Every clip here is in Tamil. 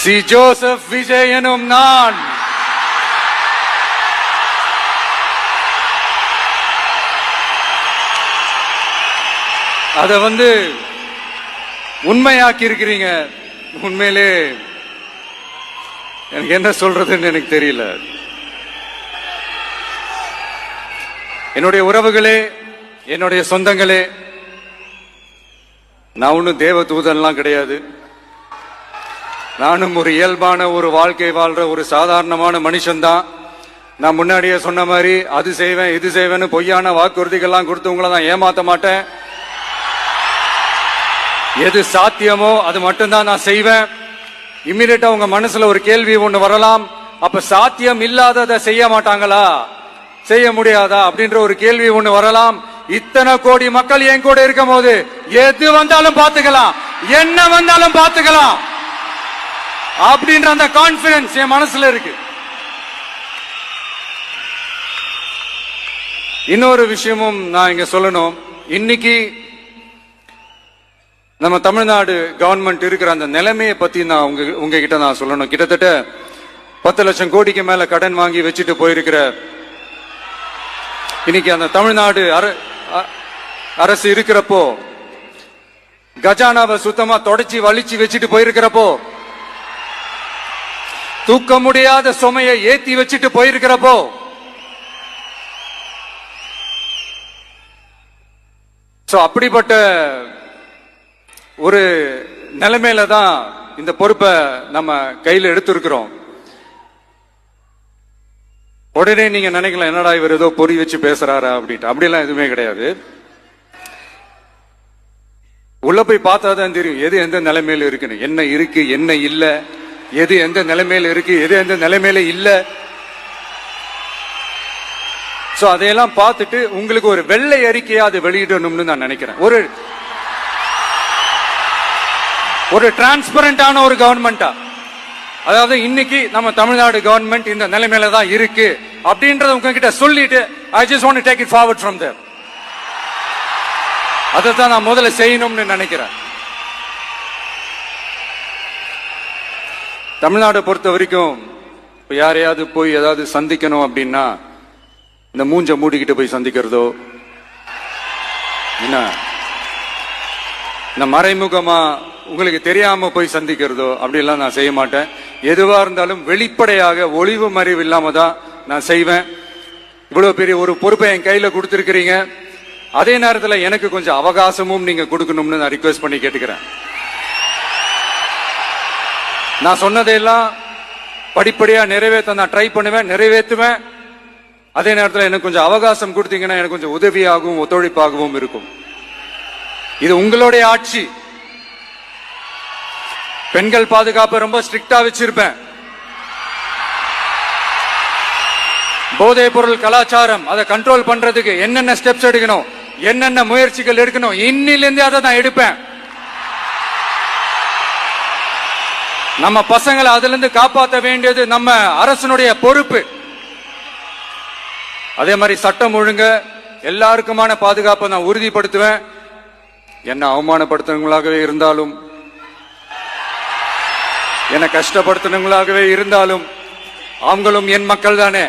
சி ஜோசப் விஜய் எனும் நான் அத உண்மையாக்கி இருக்கிறீங்க. உண்மையிலே எனக்கு என்ன சொல்றதுன்னு எனக்கு தெரியல. என்னுடைய உறவுகளே, என்னுடைய சொந்தங்களே, நான் ஒன்னும் தேவ தூதன்லாம் கிடையாது. நானும் ஒரு இயல்பான ஒரு வாழ்க்கை வாழ்ற ஒரு சாதாரணமான மனுஷன்தான். நான் முன்னாடியே சொன்ன மாதிரி அது செய்வேன் இது செய்வேன்னு பொய்யான வாக்குறுதிகள்லாம் கொடுத்து உங்களை நான் ஏமாத்த மாட்டேன். எது சாத்தியமோ அது மட்டும்தான் நான் செய்வேன். இம்மிடியட்டா உங்க மனசுல ஒரு கேள்வி ஒண்ணு வரலாம், அப்ப சாத்தியம் இல்லாததை செய்ய மாட்டாங்களா, செய்ய முடியாதா அப்படின்ற ஒரு கேள்வி ஒண்ணு வரலாம். இத்தனை கோடி மக்கள் என் கூட இருக்கும் போது எது வந்தாலும் பாத்துக்கலாம், என்ன வந்தாலும் பாத்துக்கலாம் அப்படின்ற அந்த கான்பிடன்ஸ் என் மனசுல இருக்கு. இன்னொரு விஷயமும் நான் இங்க சொல்லணும். இன்னைக்கு நம்ம தமிழ்நாடு கவர்மெண்ட் இருக்கிற அந்த நிலைமையை பத்தி நான் உங்ககிட்ட நான் சொல்லணும். கிட்டத்தட்ட 10 லட்சம் கோடிக்கு மேல கடன் வாங்கி வச்சுட்டு போயிருக்கிற இன்னைக்கு அந்த தமிழ்நாடு அரசு இருக்கிறப்போ, கஜானாவை சுத்தமா தொடச்சி வலிச்சு வச்சுட்டு போயிருக்கிறப்போ, தூக்க முடியாத சுமையை ஏத்தி வச்சுட்டு போயிருக்கிறப்போ, அப்படிப்பட்ட ஒரு நிலைமையில தான் இந்த பொறுப்பை நம்ம கையில் எடுத்திருக்கிறோம். உடனே நீங்க நினைக்கலாம், என்னடா இவர் ஏதோ பொறி வச்சு பேசுறாரா அப்படின்ட்டு. அப்படியெல்லாம் எதுவுமே கிடையாது. உள்ள போய் பார்த்தா தான் தெரியும் எது எந்த நிலைமையில இருக்குன்னு, என்ன இருக்கு என்ன இல்ல, எது எந்த நிலைமையில இருக்கு எது எந்த நிலைமையில இல்ல. சோ அதையெல்லாம் பார்த்துட்டு உங்களுக்கு ஒரு வெள்ளை அறிக்கையா அது வெளியிடணும்னு நான் நினைக்கிறேன். ஒரு டிரான்ஸ்பரண்டான ஒரு கவர்மெண்டா, அதாவது இன்னைக்கு நம்ம தமிழ்நாடு கவர்மெண்ட் இந்த நிலைமையில தான் இருக்கு அப்படின்றத உங்ககிட்ட சொல்லிட்டு I just want to take it forward from there. அதைத்தான் நான் முதல்ல செய்யணும்னு நினைக்கிறேன். தமிழ்நாடு பொறுத்த வரைக்கும் யாரையாவது போய் ஏதாவது சந்திக்கணும் அப்படின்னா இந்த மூஞ்ச மூடிக்கிட்டு போய் சந்திக்கிறதோ, என்ன இந்த மறைமுகமா உங்களுக்கு தெரியாம போய் சந்திக்கிறதோ அப்படிலாம் நான் செய்ய மாட்டேன். எதுவா இருந்தாலும் வெளிப்படையாக ஒளிவு மறைவு இல்லாம தான் நான் செய்வேன். இவ்வளவு பெரிய ஒரு பொறுப்பை என் கையில கொடுத்திருக்கிறீங்க. அதே நேரத்தில் எனக்கு கொஞ்சம் அவகாசமும் நீங்க கொடுக்கணும்னு நான் ரிக்வெஸ்ட் பண்ணி கேட்டுக்கிறேன். நான் சொன்னதையெல்லாம் படிப்படியா நிறைவேற்ற நான் ட்ரை பண்ணுவேன், நிறைவேற்றுவேன். அதே நேரத்தில் எனக்கு கொஞ்சம் அவகாசம் கொடுத்தீங்கன்னா எனக்கு கொஞ்சம் உதவியாகவும் ஒத்துழைப்பாகவும் இருக்கும். இது உங்களுடைய ஆட்சி. பெண்கள் பாதுகாப்பை ரொம்ப ஸ்ட்ரிக்டா வச்சிருப்பேன். போதைப் பொருள் கலாச்சாரம் அதை கண்ட்ரோல் பண்றதுக்கு என்னென்ன ஸ்டெப்ஸ் எடுக்கணும், என்னென்ன முயற்சிகள் எடுக்கணும், இன்னிலிருந்தே அதை நான் எடுப்பேன். நம்ம பசங்களை அதுல இருந்து காப்பாற்ற வேண்டியது நம்ம அரசனுடைய பொறுப்பு. அதே மாதிரி சட்டம் ஒழுங்க எல்லாருக்குமான பாதுகாப்பை நான் உறுதிப்படுத்துவேன். என்ன அவமானப்படுத்துறவங்களாகவே இருந்தாலும், என்ன கஷ்டப்படுத்தினவங்களாகவே இருந்தாலும், அவங்களும் என் மக்கள் தானே.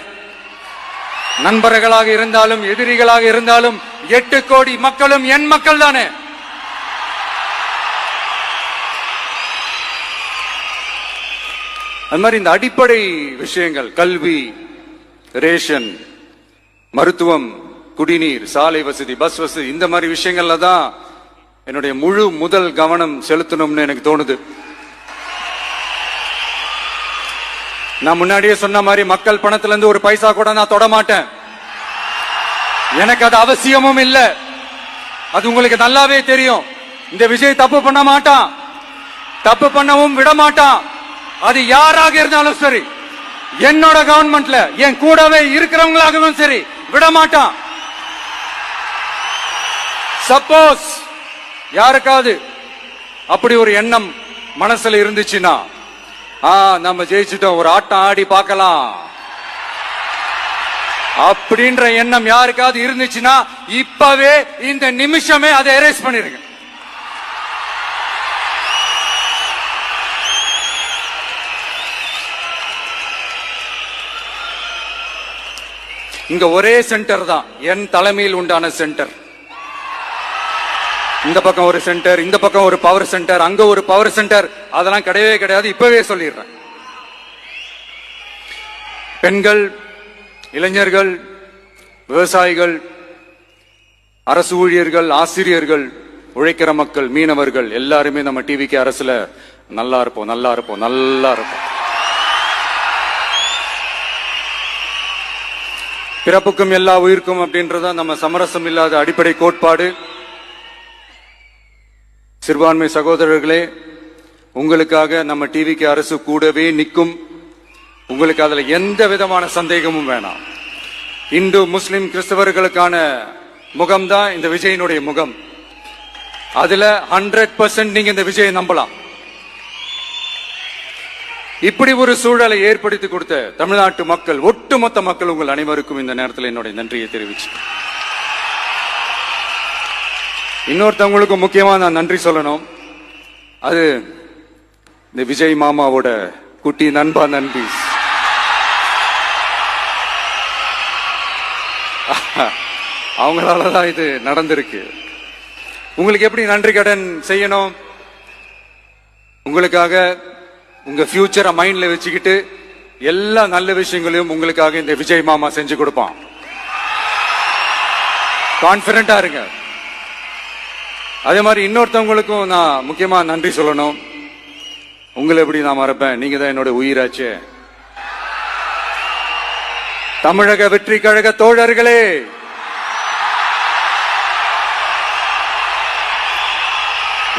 நண்பர்களாக இருந்தாலும் எதிரிகளாக இருந்தாலும் 8 கோடி மக்களும் என் மக்கள் தானே. அது மாதிரி இந்த அடிப்படை விஷயங்கள், கல்வி, ரேஷன், மருத்துவம், குடிநீர், சாலை வசதி, பஸ் வசதி, இந்த மாதிரி விஷயங்கள்ல தான் என்னுடைய முதல் கவனம் செலுத்தணும்னு எனக்கு தோணுது. நான் முன்னாடியே சொன்ன மாதிரி மக்கள் பணத்துல இருந்து ஒரு பைசா கூட நான் தொட மாட்டேன். எனக்கு அது அவசியமும் இல்ல. அது உங்களுக்கு நல்லாவே தெரியும். இந்த விஜய் தப்பு பண்ண மாட்டான், தப்பு பண்ணவும் விட மாட்டான். அது யாராக இருந்தாலும் சரி, என்னோட கவர்மெண்ட்ல என் கூடவே இருக்கிறவங்களாகவும் சரி, விட மாட்டான். சப்போஸ் யாருக்காவது அப்படி ஒரு எண்ணம் மனசுல இருந்துச்சுன்னா, நம்ம ஜெயிச்சுட்டோம், ஒரு ஆட்டம் ஆடி பார்க்கலாம் அப்படின்ற எண்ணம் யாருக்காவது இருந்துச்சுன்னா இப்பவே இந்த நிமிஷமே அதை எரேஸ் பண்ணிருங்க. இங்க ஒரே சென்டர் தான், என் தலைமையில் உண்டான சென்டர். இந்த பக்கம் ஒரு சென்டர், இந்த பக்கம் ஒரு பவர் சென்டர், அங்க ஒரு பவர் சென்டர், அதெல்லாம் கிடையவே கிடையாது. இப்பவே சொல்லிடுறேன். பெண்கள், இளைஞர்கள், விவசாயிகள், அரசு ஊழியர்கள், ஆசிரியர்கள், உழைக்கிற மக்கள், மீனவர்கள் எல்லாருமே நம்ம டிவிக்கு அரசுல நல்லா இருப்போம், நல்லா இருப்போம், நல்லா இருப்போம். பிறப்புக்கும் எல்லா உயிர்க்கும் அப்படின்றத நம்ம சமரசம் இல்லாத அடிப்படை கோட்பாடு. சிறுபான்மை சகோதரர்களே, உங்களுக்காக நம்ம டிவிக்கு அரசு கூடவே நிற்கும். உங்களுக்கு அதுல எந்த விதமான சந்தேகமும் வேணாம். இந்து, முஸ்லிம், கிறிஸ்தவர்களுக்கான முகம்தான் இந்த விஜயனுடைய முகம். அதுல 100% நீங்க இந்த விஜயை நம்பலாம். இப்படி ஒரு சூழலை ஏற்படுத்தி கொடுத்த தமிழ்நாட்டு மக்கள், ஒட்டுமொத்த மக்கள், உங்கள் அனைவருக்கும் இந்த நேரத்தில் என்னுடைய நன்றியை தெரிவிச்சு, இன்னொருத்தவங்களுக்கு முக்கியமா நான் நன்றி சொல்லணும். அது இந்த விஜய் மாமாவோட குட்டி நண்பா, நன்றி. அவங்களாலதான் இது நடந்திருக்கு. உங்களுக்கு எப்படி நன்றி கடன் செய்யணும்? உங்களுக்காக உங்க ஃபியூச்சரை மைண்ட்ல வச்சுக்கிட்டு எல்லா நல்ல விஷயங்களையும் உங்களுக்காக இந்த விஜய் மாமா செஞ்சு கொடுப்பான். கான்பிடண்டா இருங்க. அதே மாதிரி இன்னொருத்தவங்களுக்கும் நான் முக்கியமா நன்றி சொல்லணும். உங்களை எப்படி நான் மறப்பேன்? நீங்க தான் என்னோட உயிராச்சு. தமிழக வெற்றி கழக தோழர்களே,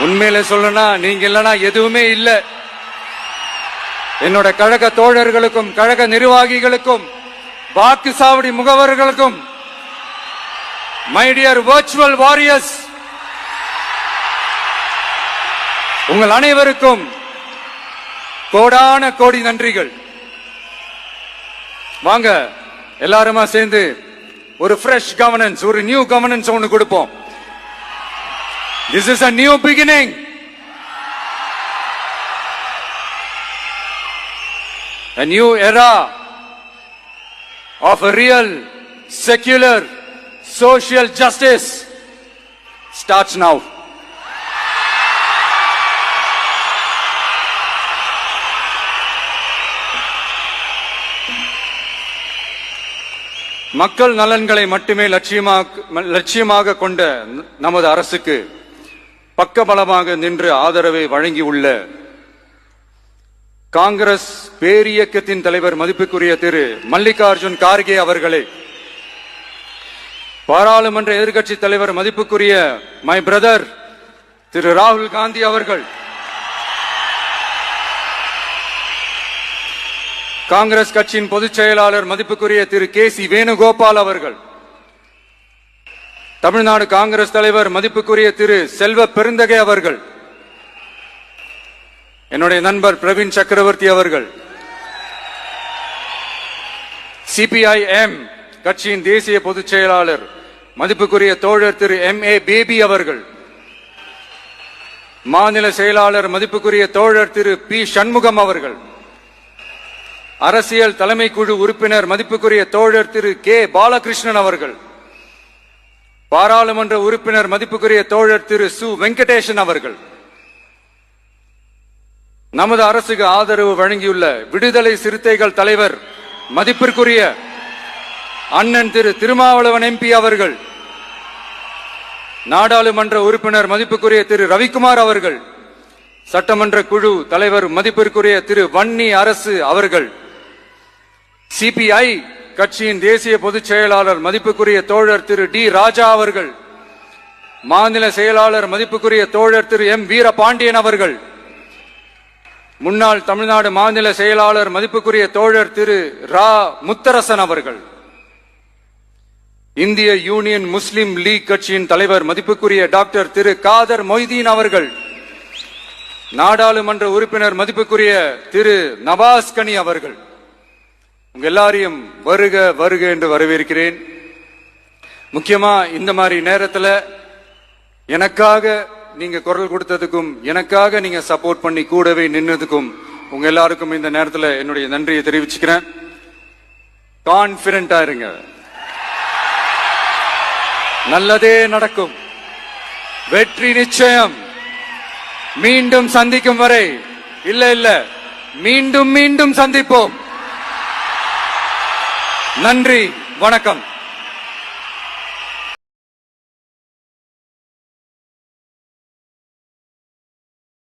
உண்மையில சொல்லனா நீங்க இல்லனா எதுவுமே இல்ல. என்னோட கழக தோழர்களுக்கும், கழக நிர்வாகிகளுக்கும், வாக்கு சாவடி முகவர்களுக்கும், மை டியர் வர்ச்சுவல் வாரியர்ஸ், உங்கள் அனைவருக்கும் கோடான கோடி நன்றிகள். வாங்க எல்லாருமா சேர்ந்து ஒரு ஃப்ரெஷ் கவர்னன்ஸ், ஒரு நியூ கவர்னன்ஸ் ஒன்னு கொடுப்போம். This is a new beginning. A new era of a real, secular, social justice starts now. மக்கள் நலன்களை மட்டுமே லட்சியமாக கொண்ட நமது அரசுக்கு பக்கபலமாக நின்று ஆதரவை வழங்கியுள்ள காங்கிரஸ் பேரியக்கத்தின் தலைவர் மதிப்புக்குரிய திரு மல்லிகார்ஜுன் கார்கே அவர்களே, பாராளுமன்ற எதிர்க்கட்சி தலைவர் மதிப்புக்குரிய மை பிரதர் திரு ராகுல் காந்தி அவர்கள், காங்கிரஸ் கட்சியின் பொதுச் செயலாளர் மதிப்புக்குரிய திரு கே.சி. வேணுகோபால் அவர்கள், தமிழ்நாடு காங்கிரஸ் தலைவர் மதிப்புக்குரிய திரு செல்வ பெருந்தகை அவர்கள், என்னுடைய நண்பர் பிரவீன் சக்கரவர்த்தி அவர்கள், சிபிஐஎம் கட்சியின் தேசிய பொதுச் செயலாளர் மதிப்புக்குரிய தோழர் திரு M.A. பேபி அவர்கள், மாநில செயலாளர் மதிப்புக்குரிய தோழர் திரு பி. சண்முகம் அவர்கள், அரசியல் தலைமை குழு உறுப்பினர் மதிப்புக்குரிய தோழர் திரு கே. பாலகிருஷ்ணன் அவர்கள், பாராளுமன்ற உறுப்பினர் மதிப்புக்குரிய தோழர் திரு சு. வெங்கடேசன் அவர்கள், நமது அரசுக்கு ஆதரவு வழங்கியுள்ள விடுதலை சிறுத்தைகள் தலைவர் மதிப்பிற்குரிய அண்ணன் திரு திருமாவளவன் MP அவர்கள், நாடாளுமன்ற உறுப்பினர் மதிப்புக்குரிய திரு ரவிக்குமார் அவர்கள், சட்டமன்ற குழு தலைவர் மதிப்பிற்குரிய திரு வன்னி அரசு அவர்கள், சிபிஐ கட்சியின் தேசிய பொதுச் செயலாளர் மதிப்புக்குரிய தோழர் திரு டி. ராஜா அவர்கள், மாநில செயலாளர் மதிப்புக்குரிய தோழர் திரு M. வீரபாண்டியன் அவர்கள், முன்னாள் தமிழ்நாடு மாநில செயலாளர் மதிப்புக்குரிய தோழர் திரு ரா. முத்தரசன் அவர்கள், இந்திய யூனியன் முஸ்லிம் லீக் கட்சியின் தலைவர் மதிப்புக்குரிய டாக்டர் திரு காதர் மொய்தீன் அவர்கள், நாடாளுமன்ற உறுப்பினர் மதிப்புக்குரிய திரு நவாஸ் கனி அவர்கள், உங்க எல்லாரையும் வருக வருக என்று வரவேற்கிறேன். முக்கியமா இந்த மாதிரி நேரத்துல எனக்காக நீங்க குரல் கொடுத்ததுக்கும், எனக்காக நீங்க சப்போர்ட் பண்ணி கூடவே நின்னதுக்கும் உங்க எல்லாருக்கும் இந்த நேரத்துல என்னுடைய நன்றியை தெரிவிச்சுக்கிறேன். கான்பிடண்டா இருங்க. நல்லதே நடக்கும். வெற்றி நிச்சயம். மீண்டும் சந்திக்கும் வரை இல்ல மீண்டும் மீண்டும் சந்திப்போம். நன்றி, வணக்கம்.